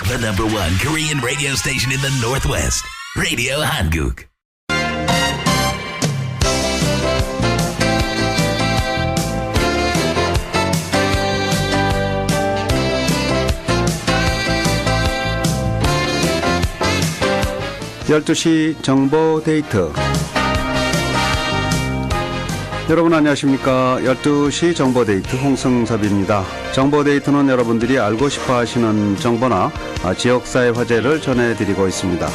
The number one Korean radio station in the Northwest. Radio Hanguk. (12시) 정보 데이트. 여러분 안녕하십니까. 12시 정보 데이트 홍승섭입니다. 정보 데이트는 여러분들이 알고 싶어 하시는 정보나 지역사회 화제를 전해드리고 있습니다.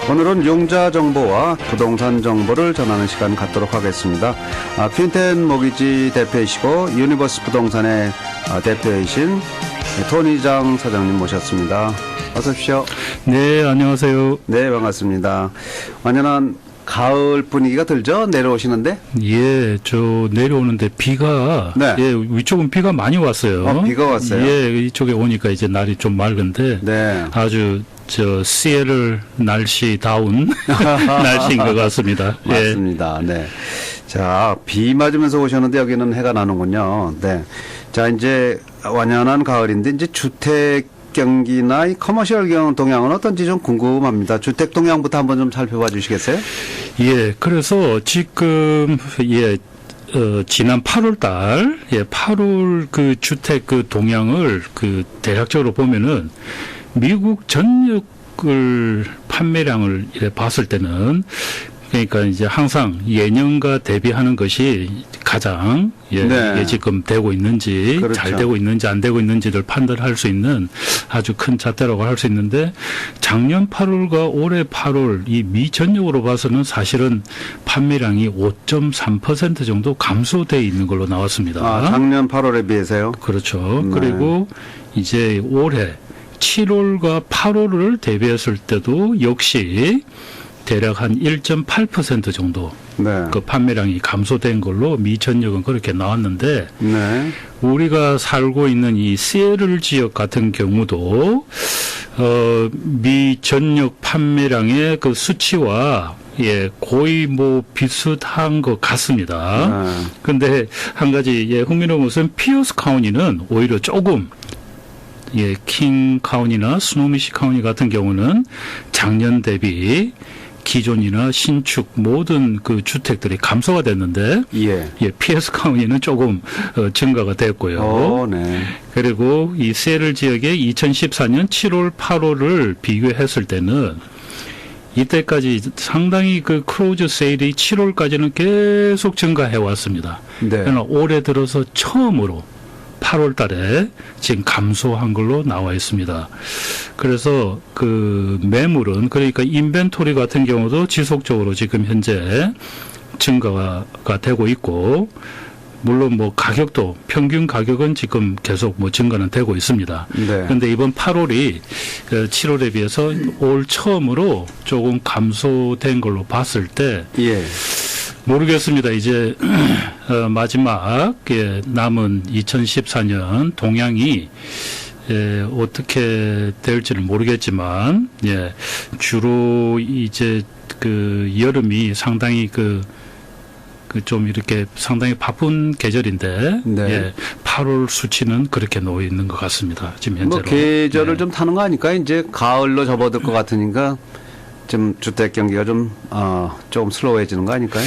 오늘은 용자 정보와 부동산 정보를 전하는 시간 갖도록 하겠습니다. 퀸텐 모기지 대표이시고 유니버스 부동산의 대표이신 토니장 사장님 모셨습니다. 어서 오십시오. 네, 안녕하세요. 네, 반갑습니다. 완연한 가을 분위기가 들죠? 내려오시는데? 예, 저 내려오는데 비가 네. 예, 위쪽은 비가 많이 왔어요. 비가 왔어요? 예, 이쪽에 오니까 이제 날이 좀 맑은데 네. 아주 저 시애틀 날씨다운 날씨인 것 같습니다. 맞습니다. 네. 자, 비 맞으면서 오셨는데 여기는 해가 나는군요. 네. 자, 이제 완연한 가을인데 이제 주택 경기나 이 커머셜 동향은 어떤지 좀 궁금합니다. 주택 동향부터 한번 좀 살펴봐 주시겠어요? 예, 그래서 지금 지난 8월 달, 8월 그 주택 그 동향을 그 대략적으로 보면은 미국 전역을 판매량을 봤을 때는 그러니까 이제 항상 예년과 대비하는 것이 가장 네. 이게 지금 되고 있는지 그렇죠. 잘 되고 있는지 안 되고 있는지를 판단할 수 있는 아주 큰 잣대라고 할 수 있는데 작년 8월과 올해 8월 이 미전역으로 봐서는 사실은 판매량이 5.3% 정도 감소돼 있는 걸로 나왔습니다. 작년 8월에 비해서요? 그렇죠. 그리고 이제 올해 7월과 8월을 대비했을 때도 역시 대략 한 1.8% 정도 네. 그 판매량이 감소된 걸로 미전역은 그렇게 나왔는데 네. 우리가 살고 있는 이 시애틀 지역 같은 경우도 미전역 판매량의 그 수치와 거의 뭐 비슷한 것 같습니다. 그런데 한 가지 흥미로운 것은 피어스 카운티는 오히려 조금 킹 카운티나 스노미시 카운티 같은 경우는 작년 대비 기존이나 신축 모든 그 주택들이 감소가 됐는데 PS 카운티는 조금 증가가 됐고요. 네. 그리고 이 시애틀 지역의 2014년 7월, 8월을 비교했을 때는 이때까지 상당히 그 크로즈 세일이 7월까지는 계속 증가해 왔습니다. 그러나 올해 들어서 처음으로 8월 달에 지금 감소한 걸로 나와 있습니다. 그래서 그 매물은 그러니까 인벤토리 같은 경우도 지속적으로 지금 현재 증가가 되고 있고 물론 뭐 가격도 평균 가격은 지금 계속 뭐 증가는 되고 있습니다. 그런데 이번 8월이 7월에 비해서 올 처음으로 조금 감소된 걸로 봤을 때 모르겠습니다. 이제 마지막 남은 2014년 동향이 어떻게 될지는 모르겠지만 주로 이제 그 여름이 상당히 좀 이렇게 상당히 바쁜 계절인데 8월 수치는 그렇게 놓여 있는 것 같습니다. 지금 현재로. 계절을 좀 타는 거 아닐까? 이제 가을로 접어들 것 같으니까 좀 주택 경기가 좀 조금 슬로우해지는 거 아닐까요?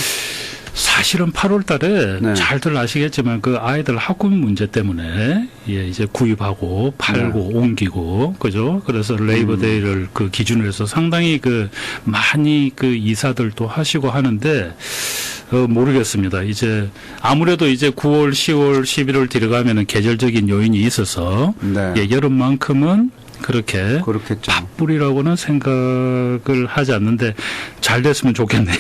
사실은 8월 달에 잘들 아시겠지만 그 아이들 학군 문제 때문에 이제 구입하고 팔고 옮기고 그죠? 그래서 레이버데이를 그 기준으로 해서 상당히 그 많이 그 이사들도 하시고 하는데 모르겠습니다. 이제 아무래도 이제 9월, 10월, 11월 들어가면은 계절적인 요인이 있어서 여름만큼은 그렇겠죠. 바쁘리라고는 생각을 하지 않는데 잘 됐으면 좋겠네요.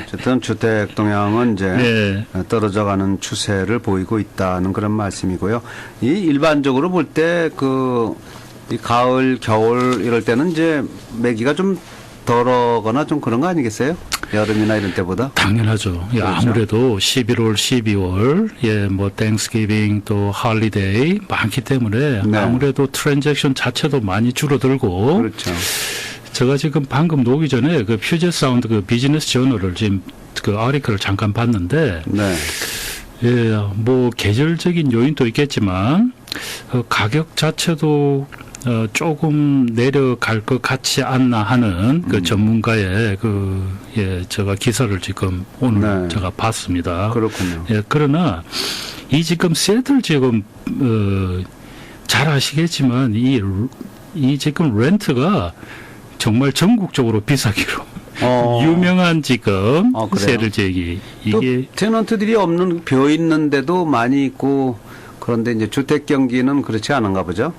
어쨌든 주택 동향은 이제 떨어져가는 추세를 보이고 있다는 그런 말씀이고요. 이 일반적으로 볼 때 이 가을, 겨울 이럴 때는 이제 매기가 좀 덜어거나 좀 그런 거 아니겠어요? 여름이나 이런 때보다? 당연하죠. 그렇죠? 아무래도 11월, 12월, 뭐 땡스기빙 또 할리데이 많기 때문에 아무래도 트랜잭션 자체도 많이 줄어들고. 그렇죠. 제가 지금 방금 오기 전에 그 퓨제 사운드 그 비즈니스 저널을 지금 그 아티클을 잠깐 봤는데 뭐 계절적인 요인도 있겠지만 가격 자체도 조금 내려갈 것 같지 않나 하는 그 전문가의 제가 기사를 지금 오늘 제가 봤습니다. 그렇군요. 예, 그러나 이 지금 세틀 지금 잘 아시겠지만 이 지금 렌트가 정말 전국적으로 비싸기로 유명한 지금 세틀 지역이 이게 테넌트들이 없는 비어 있는데도 많이 있고 그런데 이제 주택 경기는 그렇지 않은가 보죠.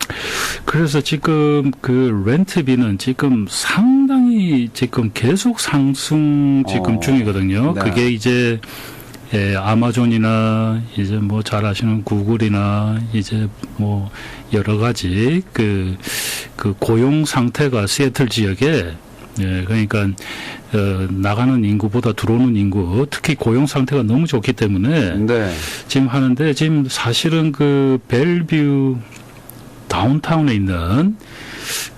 그래서 지금 그 렌트비는 지금 상당히 지금 계속 상승 지금 중이거든요. 네. 그게 이제 아마존이나 이제 뭐 잘 아시는 구글이나 이제 뭐 여러 가지 그 고용 상태가 시애틀 지역에 그러니까 나가는 인구보다 들어오는 인구, 특히 고용 상태가 너무 좋기 때문에 지금 하는데 지금 사실은 그 벨뷰 다운타운에 있는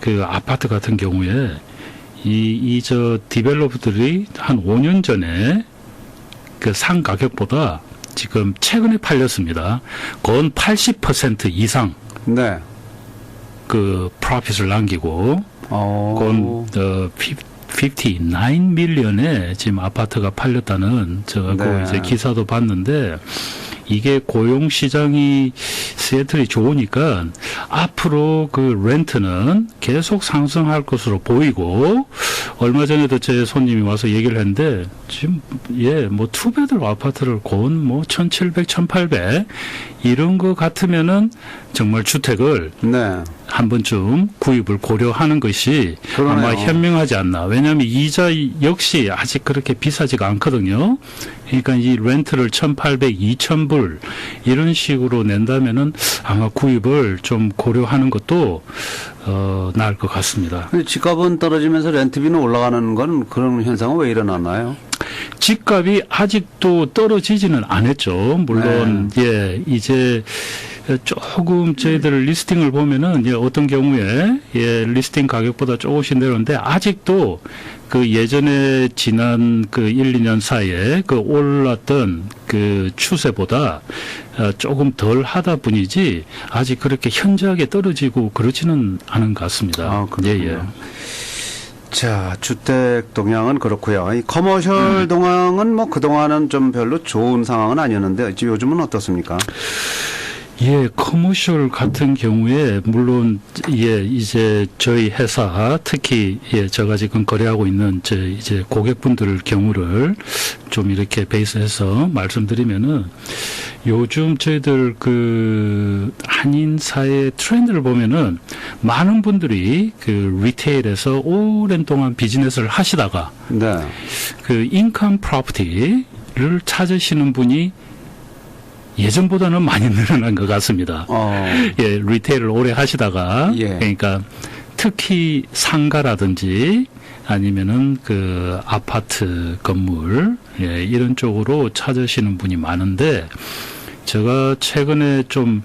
그 아파트 같은 경우에 저 디벨로퍼들이 한 5년 전에 그 상 가격보다 지금 최근에 팔렸습니다. 그건 80% 이상 그 프로핏을 남기고 그건 59 밀리언에 지금 아파트가 팔렸다는 제가 그 이제 기사도 봤는데 이게 고용 시장이 시애틀이 좋으니까 앞으로 그 렌트는 계속 상승할 것으로 보이고 얼마 전에도 제 손님이 와서 얘기를 했는데 지금 뭐 투베드 아파트를 고은 뭐 1,700, 1,800 이런 거 같으면은 정말 주택을 한 번쯤 구입을 고려하는 것이 아마 현명하지 않나. 왜냐하면 이자 역시 아직 그렇게 비싸지가 않거든요. 그러니까 이 렌트를 1,800, 2,000불 이런 식으로 낸다면은 아마 구입을 좀 고려하는 것도 나을 것 같습니다. 집값은 떨어지면서 렌트비는 올라가는 건 그런 현상은 왜 일어나나요? 집값이 아직도 떨어지지는 않았죠. 물론 이제 조금 저희들 리스팅을 보면은 어떤 경우에 리스팅 가격보다 조금씩 내려오는데 아직도 그 예전에 지난 그 1, 2년 사이에 그 올랐던 그 추세보다 조금 덜 하다 뿐이지 아직 그렇게 현저하게 떨어지고 그렇지는 않은 것 같습니다. 그렇군요. 자, 주택 동향은 그렇고요. 이 커머셜 동향은 뭐 그동안은 좀 별로 좋은 상황은 아니었는데 요즘은 어떻습니까? 커머셜 같은 경우에 물론 이제 저희 회사 특히 제가 지금 거래하고 있는 이제 고객분들 경우를 좀 이렇게 베이스해서 말씀드리면은 요즘 저희들 그 한인사의 트렌드를 보면은 많은 분들이 그 리테일에서 오랜 동안 비즈니스를 하시다가 그 인컴 프로퍼티를 찾으시는 분이 예전보다는 많이 늘어난 것 같습니다. 리테일을 오래 하시다가 그러니까 특히 상가라든지 아니면은 그 아파트 건물 이런 쪽으로 찾으시는 분이 많은데 제가 최근에 좀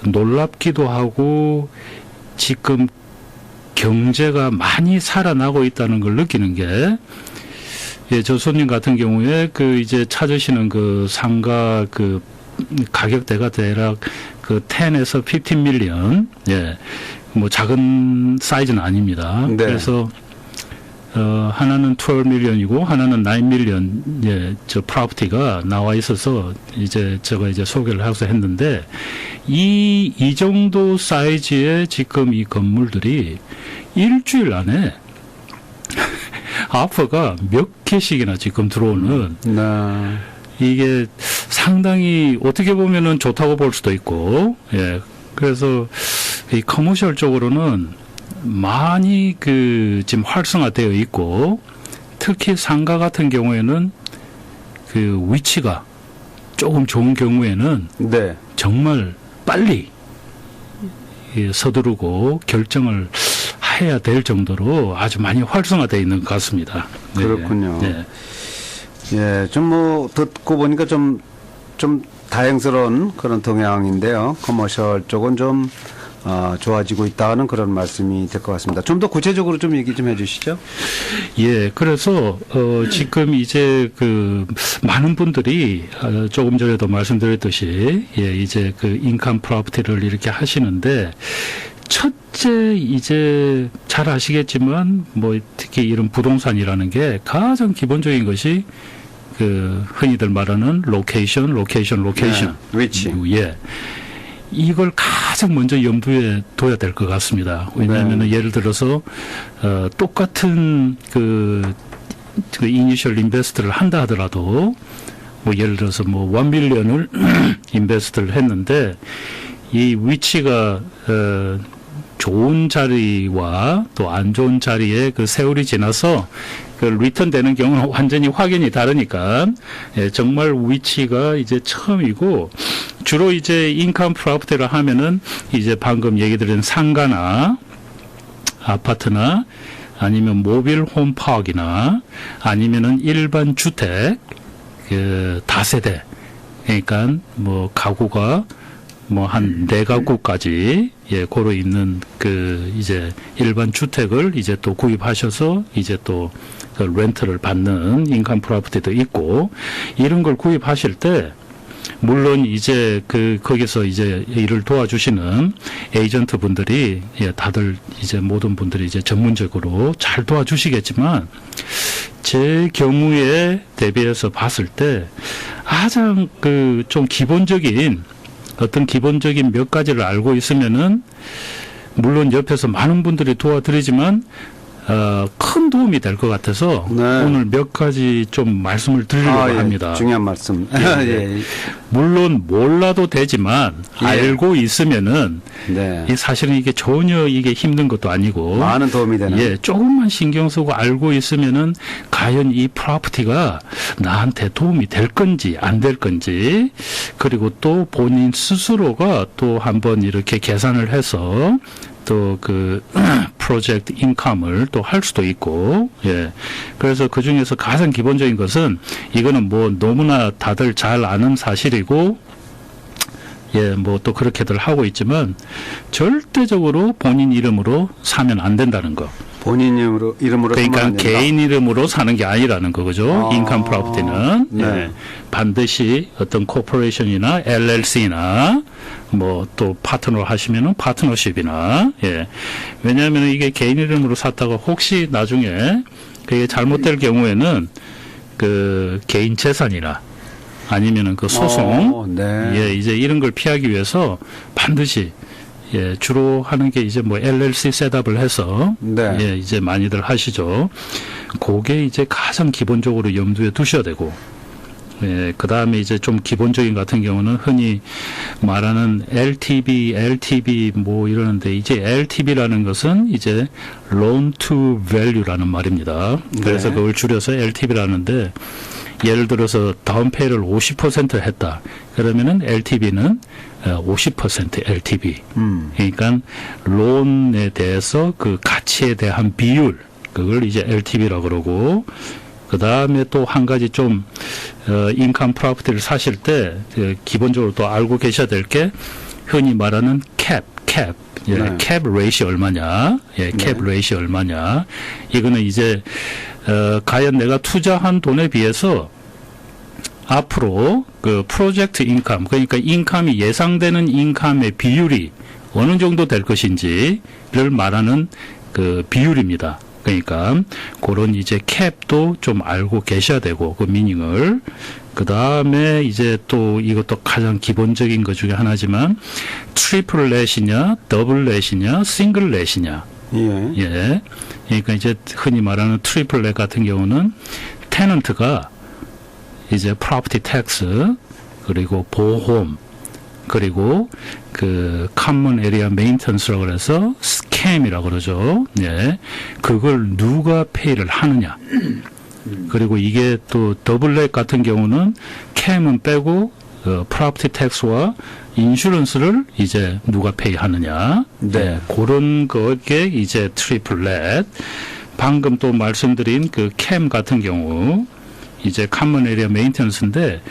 놀랍기도 하고 지금 경제가 많이 살아나고 있다는 걸 느끼는 게 저 손님 같은 경우에 그 이제 찾으시는 그 상가 그 가격대가 대략 그 10에서 15 밀리언 뭐 작은 사이즈는 아닙니다. 그래서 하나는 12 밀리언이고 하나는 9 밀리언 저 프로퍼티가 나와 있어서 이제 제가 이제 소개를 하고서 했는데 이 정도 사이즈의 지금 이 건물들이 일주일 안에 아파가 몇 개씩이나 지금 들어오는 이게 상당히 어떻게 보면은 좋다고 볼 수도 있고 그래서 이 커머셜 쪽으로는 많이 그 지금 활성화되어 있고 특히 상가 같은 경우에는 그 위치가 조금 좋은 경우에는 정말 빨리 서두르고 결정을 해야 될 정도로 아주 많이 활성화되어 있는 것 같습니다. 그렇군요. 좀 뭐 듣고 보니까 좀 다행스러운 그런 동향인데요. 커머셜 쪽은 좀 좋아지고 있다는 그런 말씀이 될 것 같습니다. 좀 더 구체적으로 좀 얘기 좀 해주시죠. 예, 그래서 지금 이제 그 많은 분들이 조금 전에도 말씀드렸듯이 이제 그 인컴 프로퍼티를 이렇게 하시는데 첫째 이제 잘 아시겠지만 뭐 특히 이런 부동산이라는 게 가장 기본적인 것이 그 흔히들 말하는 로케이션. 네, 위치. 예. 이걸 가장 먼저 염두에 둬야 될 것 같습니다. 왜냐하면 예를 들어서 똑같은 그 이니셜 인베스트를 한다 하더라도 뭐 예를 들어서 뭐 1 밀리언을 인베스트를 했는데 이 위치가 좋은 자리와 또 안 좋은 자리에 그 세월이 지나서 그 리턴 되는 경우는 완전히 확연히 다르니까 정말 위치가 이제 처음이고 주로 이제 인컴 프로퍼티를 하면은 이제 방금 얘기 드린 상가나 아파트나 아니면 모빌 홈파크나 아니면은 일반 주택 그 다세대 그러니까 뭐 가구가 뭐 한 4가구까지 고로 있는 그 이제 일반 주택을 이제 또 구입하셔서 이제 또 그 렌트를 받는 인컴 프로퍼티도 있고 이런 걸 구입하실 때 물론 이제 그 거기서 이제 일을 도와주시는 에이전트 분들이 다들 이제 모든 분들이 이제 전문적으로 잘 도와주시겠지만 제 경우에 대비해서 봤을 때 가장 그 좀 기본적인 어떤 기본적인 몇 가지를 알고 있으면은 물론 옆에서 많은 분들이 도와드리지만 큰 도움이 될 것 같아서 오늘 몇 가지 좀 말씀을 드리려고 합니다. 중요한 말씀. 예. 물론 몰라도 되지만 알고 있으면은 이 사실은 이게 전혀 이게 힘든 것도 아니고 많은 도움이 되는. 조금만 신경 쓰고 알고 있으면은 과연 이 프로퍼티가 나한테 도움이 될 건지 안 될 건지 그리고 또 본인 스스로가 또 한번 이렇게 계산을 해서 또 그 프로젝트 인컴을 또 할 수도 있고 그래서 그 중에서 가장 기본적인 것은 이거는 뭐 너무나 다들 잘 아는 사실이고 뭐 또 그렇게들 하고 있지만 절대적으로 본인 이름으로 사면 안 된다는 거. 본인 이름으로 그러니까 개인 이름으로 사는 게 아니라는 거죠. 인컴 프로퍼티는 반드시 어떤 코퍼레이션이나 LLC나 뭐 또 파트너 하시면은 파트너십이나 왜냐하면 이게 개인 이름으로 샀다가 혹시 나중에 그게 잘못될 경우에는 그 개인 재산이나 아니면은 그 소송 이제 이런 걸 피하기 위해서 반드시 주로 하는 게 이제 뭐 LLC 셋업을 해서 이제 많이들 하시죠. 그게 이제 가장 기본적으로 염두에 두셔야 되고 그 다음에 이제 좀 기본적인 같은 경우는 흔히 말하는 LTV 뭐 이러는데 이제 LTV라는 것은 이제 Loan to Value라는 말입니다. 그래서 그걸 줄여서 LTV라는데 예를 들어서 다운페이를 50% 했다. 그러면은 LTV는 50% LTV. 그러니까 론에 대해서 그 가치에 대한 비율 그걸 이제 LTV라고 그러고 그 다음에 또 한 가지 좀 인컴 프로퍼티를 사실 때 기본적으로 또 알고 계셔야 될 게 흔히 말하는 캡 레이시 얼마냐, 캡 레이시 얼마냐. 이거는 이제 과연 내가 투자한 돈에 비해서 앞으로 그 프로젝트 인컴, 그러니까 인컴이 예상되는 인컴의 비율이 어느 정도 될 것인지를 말하는 그 비율입니다. 그러니까 그런 이제 캡도 좀 알고 계셔야 되고 그 미닝을 그 다음에 이제 또 이것도 가장 기본적인 것 중에 하나지만 트리플 렛이냐 더블 렛이냐 싱글 렛이냐 그러니까 이제 흔히 말하는 트리플 렛 같은 경우는 테넌트가 이제 프로퍼티 텍스 그리고 보험 그리고 그 커먼 에리아 메인턴스라고 그래서 스캠이라고 그러죠. 그걸 누가 페이를 하느냐. 그리고 이게 또 더블렛 같은 경우는 캠은 빼고 프로퍼티 텍스와 인슈런스를 이제 누가 페이하느냐. 그런 거게 이제 트리플렛. 방금 또 말씀드린 그 캠 같은 경우 이제 커먼 에리아 메인턴스인데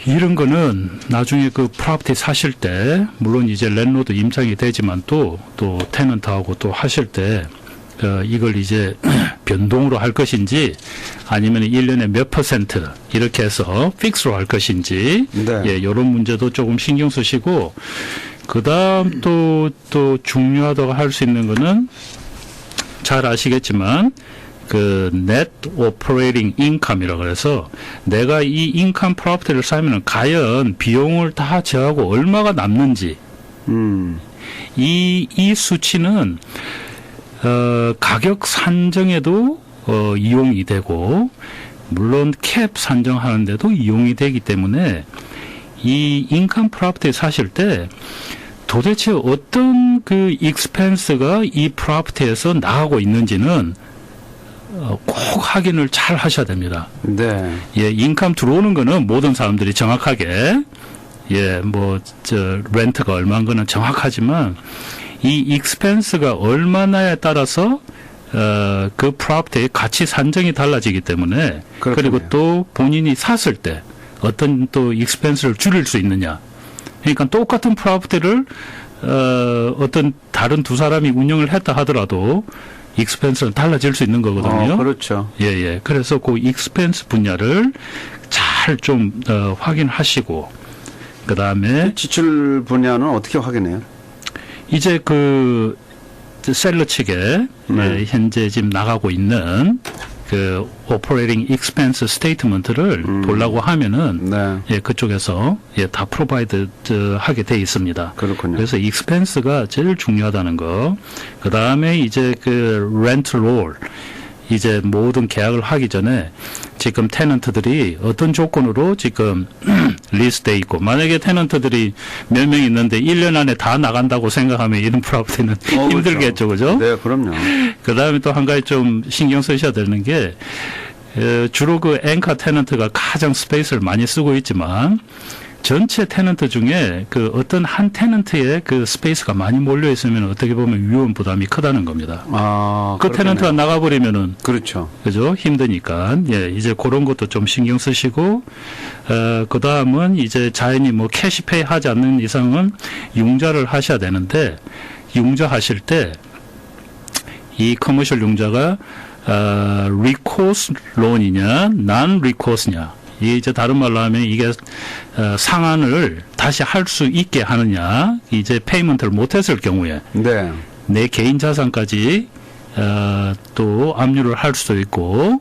이런 거는 나중에 그 프로퍼티 사실 때 물론 이제 랜로드 임장이 되지만 또 테넌트하고 또 하실 때 이걸 이제 변동으로 할 것인지 아니면 1년에 몇 퍼센트 이렇게 해서 픽스로 할 것인지 네. 예, 이런 문제도 조금 신경 쓰시고 그다음 또 중요하다고 할 수 있는 거는 잘 아시겠지만 그 net operating income이라고 그래서 내가 이 인컴 프로퍼티를 사면은 과연 비용을 다 제하고 얼마가 남는지 이 수치는 가격 산정에도 이용이 되고 물론 캡 산정하는데도 이용이 되기 때문에 이 인컴 프로퍼티 사실 때 도대체 어떤 그 익스펜스가 이 프로퍼티에서 나가고 있는지는 꼭 확인을 잘 하셔야 됩니다. 네. 예, 인컴 들어오는 거는 모든 사람들이 정확하게 예, 렌트가 얼마인 거는 정확하지만 이 익스펜스가 얼마나에 따라서 그 프로퍼티의 가치 산정이 달라지기 때문에 그렇군요. 그리고 또 본인이 샀을 때 어떤 또 익스펜스를 줄일 수 있느냐. 그러니까 똑같은 프로퍼티를 어떤 다른 두 사람이 운영을 했다 하더라도 익스펜스는 달라질 수 있는 거거든요. 그렇죠. 예. 그래서 그 익스펜스 분야를 잘 좀 확인하시고 그 다음에 지출 분야는 어떻게 확인해요? 이제 그 셀러 측에 예, 현재 지금 나가고 있는 그 operating expense statement를 보려고 하면은 네. 예, 그쪽에서 예, 다 프로바이드 하게 돼 있습니다. 그렇군요. 그래서 expense가 제일 중요하다는 거. 그 다음에 이제 그 rent roll 이제 모든 계약을 하기 전에 지금 테넌트들이 어떤 조건으로 지금 리스트돼 있고 만약에 테넌트들이 몇 명 있는데 1년 안에 다 나간다고 생각하면 이런 프로퍼티는 힘들겠죠, 그죠? 네, 그럼요. 그 다음에 또 한 가지 좀 신경 쓰셔야 되는 게 주로 그 앵커 테넌트가 가장 스페이스를 많이 쓰고 있지만 전체 테넌트 중에 그 어떤 한 테넌트의 그 스페이스가 많이 몰려 있으면 어떻게 보면 위험 부담이 크다는 겁니다. 그 테넌트가 나가버리면은 그렇죠. 그죠? 힘드니까 예 이제 그런 것도 좀 신경 쓰시고 그 다음은 이제 자연히 뭐 캐시페이 하지 않는 이상은 융자를 하셔야 되는데 융자 하실 때 이 커머셜 융자가 리코스 론이냐 난 리코스냐 이제 다른 말로 하면 이게 상환을 다시 할 수 있게 하느냐 이제 페이먼트를 못했을 경우에 네. 내 개인 자산까지 또 압류를 할 수도 있고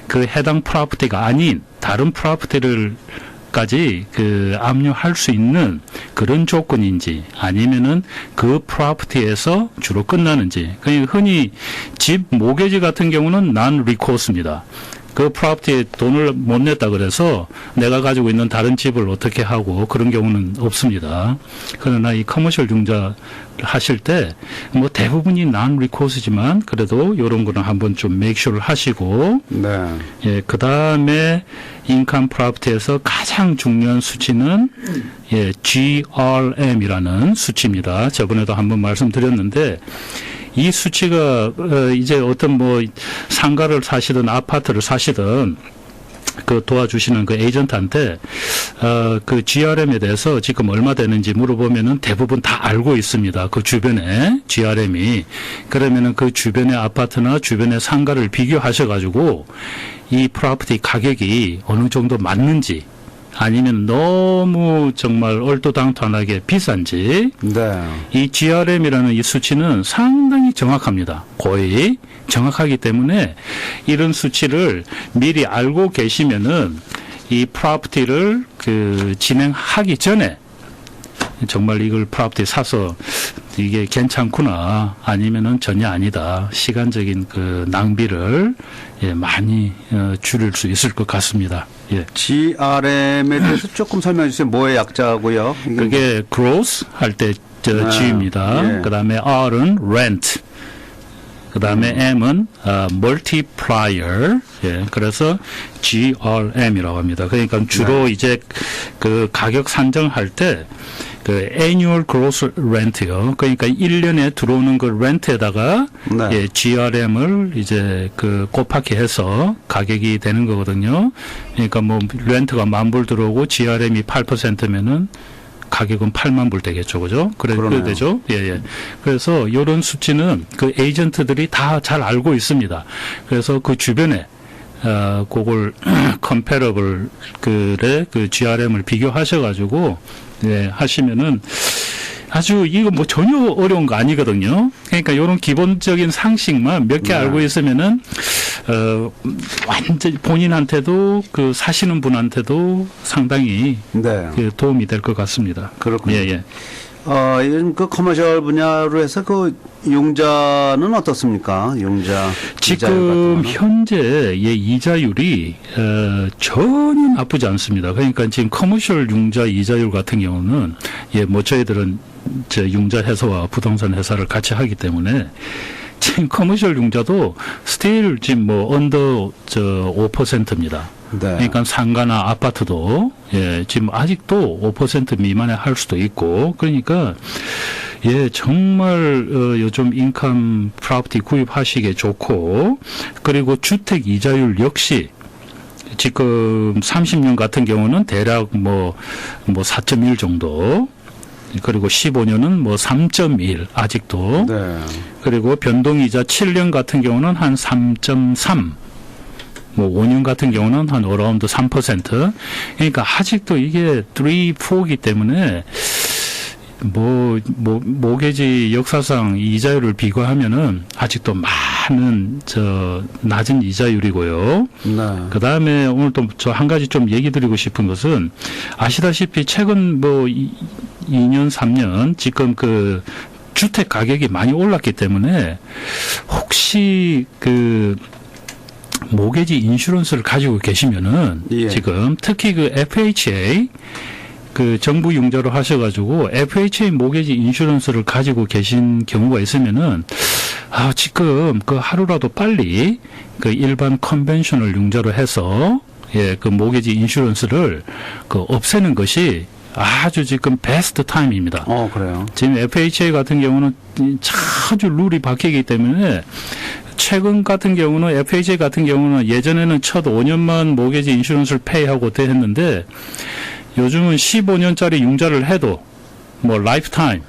그 해당 프로퍼티가 아닌 다른 프로퍼티를까지 그 압류할 수 있는 그런 조건인지 아니면은 그 프로퍼티에서 주로 끝나는지 그냥 흔히 집 모계지 같은 경우는 난 리코스입니다. 그 프로퍼티에 돈을 못 냈다 그래서 내가 가지고 있는 다른 집을 어떻게 하고 그런 경우는 없습니다. 그러나 이 커머셜 융자 하실 때 뭐 대부분이 난 리코스지만 그래도 이런 거는 한번 좀 메이크쇼를 하시고 네. 예, 그다음에 인컴 프로퍼티에서 가장 중요한 수치는 예, GRM이라는 수치입니다. 저번에도 한번 말씀드렸는데 이 수치가 이제 어떤 뭐 상가를 사시든 아파트를 사시든 그 도와주시는 그 에이전트한테 그 GRM에 대해서 지금 얼마 되는지 물어보면은 대부분 다 알고 있습니다. 그 주변에 GRM이 그러면은 그 주변의 아파트나 주변의 상가를 비교하셔가지고 이 프로퍼티 가격이 어느 정도 맞는지. 아니면 너무 정말 얼토당토하게 비싼지 네. 이 GRM이라는 이 수치는 상당히 정확합니다. 거의 정확하기 때문에 이런 수치를 미리 알고 계시면은 이 프로퍼티를 그 진행하기 전에 정말 이걸 프로퍼티 사서 이게 괜찮구나 아니면은 전혀 아니다 시간적인 그 낭비를 예, 많이 줄일 수 있을 것 같습니다. 예. GRM에 대해서 조금 설명해 주세요. 뭐의 약자고요? 그게 gross 할 때 G입니다. 예. 그다음에 R은 rent. 그다음에 M은 multiplier. 예. 그래서 GRM이라고 합니다. 그러니까 주로 이제 그 가격 산정할 때 그 annual gross rent요. 그러니까 1년에 들어오는 그 렌트에다가 네. 예, GRM을 이제 그 곱하기 해서 가격이 되는 거거든요. 그러니까 뭐 렌트가 10,000불 들어오고 GRM이 8%면은 가격은 80,000불 되겠죠. 그죠? 그래 되죠. 예, 예. 그래서 이런 수치는 그 에이전트들이 다 잘 알고 있습니다. 그래서 그 주변에 그걸 컴패러블 그 GRM을 비교하셔가지고 예, 하시면은 아주 이거 뭐 전혀 어려운 거 아니거든요. 그러니까 이런 기본적인 상식만 몇 개 알고 있으면은 완전 본인한테도 그 사시는 분한테도 상당히 네. 그 도움이 될 것 같습니다. 그렇군요. 예, 예. 요즘 그 커머셜 분야로 해서 그 융자는 어떻습니까? 융자 지금 현재 이자율이 전혀 나쁘지 않습니다. 그러니까 지금 커머셜 융자 이자율 같은 경우는 뭐 저희들은 융자 회사와 부동산 회사를 같이 하기 때문에 지금 커머셜 융자도 스틸 지금 뭐 언더 5%입니다. 네. 그러니까 상가나 아파트도 지금 아직도 5% 미만에 할 수도 있고 그러니까 정말 요즘 인컴 프로퍼티 구입하시기에 좋고 그리고 주택 이자율 역시 지금 30년 같은 경우는 대략 뭐 4.1 정도 그리고 15년은 뭐 3.1 아직도 네. 그리고 변동이자 7년 같은 경우는 한 3.3 뭐 5년 같은 경우는 한 어라운드 3%. 그러니까 아직도 이게 3, 4이기 때문에 모게지 역사상 이자율을 비교하면은 아직도 많은 낮은 이자율이고요. 네. 그다음에 오늘 또 저 한 가지 좀 얘기 드리고 싶은 것은 아시다시피 최근 2년 3년 지금 그 주택 가격이 많이 올랐기 때문에 혹시 그 모게지 인슈런스를 가지고 계시면은 지금 특히 그 FHA 그 정부 융자로 하셔가지고 FHA 모게지 인슈런스를 가지고 계신 경우가 있으면은 지금 그 하루라도 빨리 그 일반 컨벤셔널 융자로 해서 그 모게지 인슈런스를 그 없애는 것이 아주 지금 베스트 타임입니다. 그래요. 지금 FHA 같은 경우는 아주 룰이 바뀌기 때문에 최근 같은 경우는 FHA 같은 경우는 예전에는 첫 5년만 모게지 인슈런스를 페이하고 했는데 요즘은 15년짜리 융자를 해도 뭐 라이프타임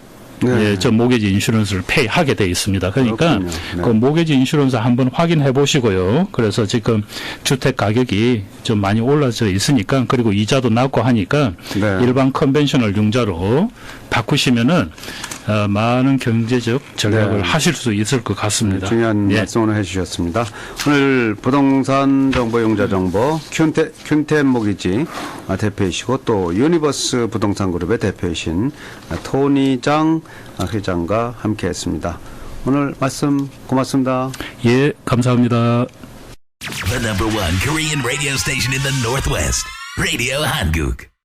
저 모게지 인슈런스를 페이하게 돼 있습니다. 그러니까 그 모게지 인슈런스 한번 확인해 보시고요. 그래서 지금 주택 가격이 좀 많이 올라져 있으니까 그리고 이자도 낮고 하니까 일반 컨벤셔널 융자로 바꾸시면은 많은 경제적 전략을 하실 수 있을 것 같습니다. 중요한 말씀을 해주셨습니다. 오늘 부동산 정보 융자 정보 튠텐 모기지 대표이시고 또 유니버스 부동산 그룹의 대표이신 토니장 회장과 함께했습니다. 오늘 말씀 고맙습니다. 예, 감사합니다. The number one Korean radio station in the Northwest, Radio Hanguk.